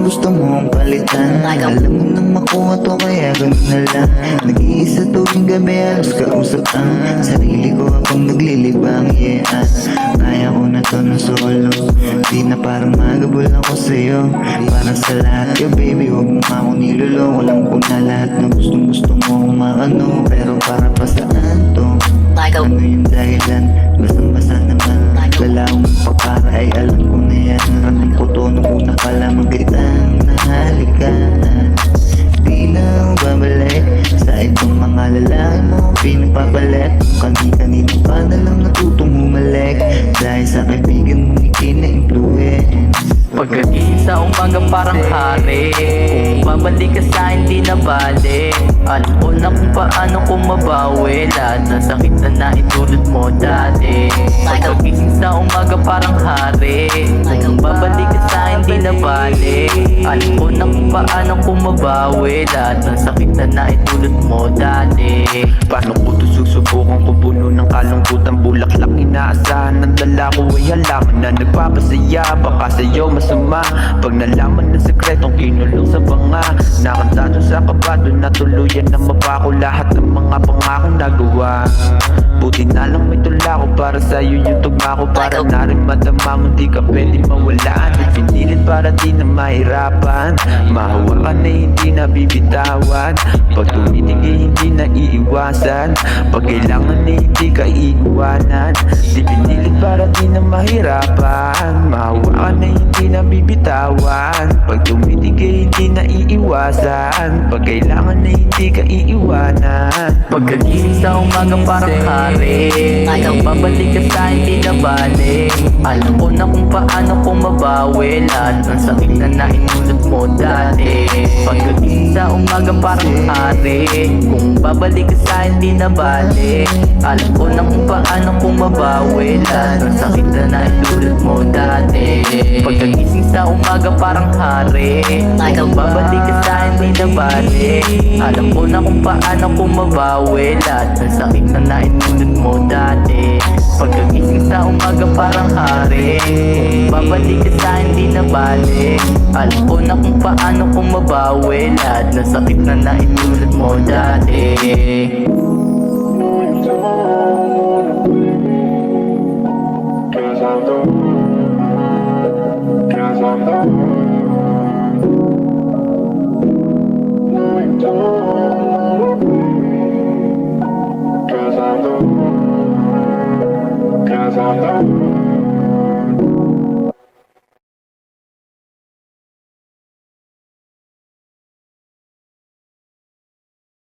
gusto mong palitan. Alam mo nang makuha to kaya ganun na lang. Nag-iisa tuwing gabi halos kausap ang sarili ko habang naglilibang, yeah. Kaya ko na to ng solo, di na parang magabol ako sa'yo. Para sa lahat ka baby, huwag mo ako niloloko. Alam ko na lahat na gusto mo umakano, pero para pa saan to? Ano yung dahilan? Basang-basa naman. Lalawang magpapara ay alam ko na yan. Narating ko to nung una pa lamang kitang nahalikan. Di na ako babalik sa itong mga lalaki mo pinapapalit. Kani-kanino pa na lang natutong humalik dahil sa kaibigan mong ikina-influence. Pagkagising sa umaga parang hari, kung babalik ka sa hindi na balik. Alam ko na kung paano ko mabawi lahat ng sakit na naitulot mo dati. Pagkagising sa umaga parang hari, kung babalik ka sa hindi na balik. Alam ko na kung paano ko mabawi lahat ng sakit na naitulot mo dati. Paano ko to susubukan ko puno ng kalungkutan, bulaklak inaasahan ng dala ko ay halaman na nagpapasaya. Baka sa'yo masama pag nalaman ng sekretong kinulong sa banga. Nakantado sa kabado na tuluyan na mapako lahat ng mga pangakong nagawa. Buti na lang may tula ko para sa'yo yung tugma ko, para na rin madama mo di ka pwede mawalaan. Pinilit para di na mahirapan, mahawakan na hindi na bibitawan. Pag tumitig ay hindi na iiwasan, pag kailangan na hindi ka iiwanan. Di pinilit para di na mahirapan, mahawakan na hindi na bibitawan. Pag tumitig ay hindi na iiwasan, pag kailangan na hindi ka iiwanan. Pagkagising sa umaga parang hari, kung babalik ka sa hindi na balik. Alam ko na kung paano ko mabawi lahat ng sakit na naitulot mo dati. Pagkagising sa umaga parang hari, kung babalik ka sa hindi na balik. Alam ko na kung paano ko mabawi lahat ng sakit na naitulot mo dati. Pagkagising sa umaga parang hari, kung babalik ka sa hindi na balik. Alam ko na kung paano ko mabawi lahat ng sakit na naitulot mo dati. Pagkagising sa umaga parang hari, kung babalik ka sa hindi na balik. Alam ko na kung paano ko mabawi lahat ng sakit na naitulot mo dati.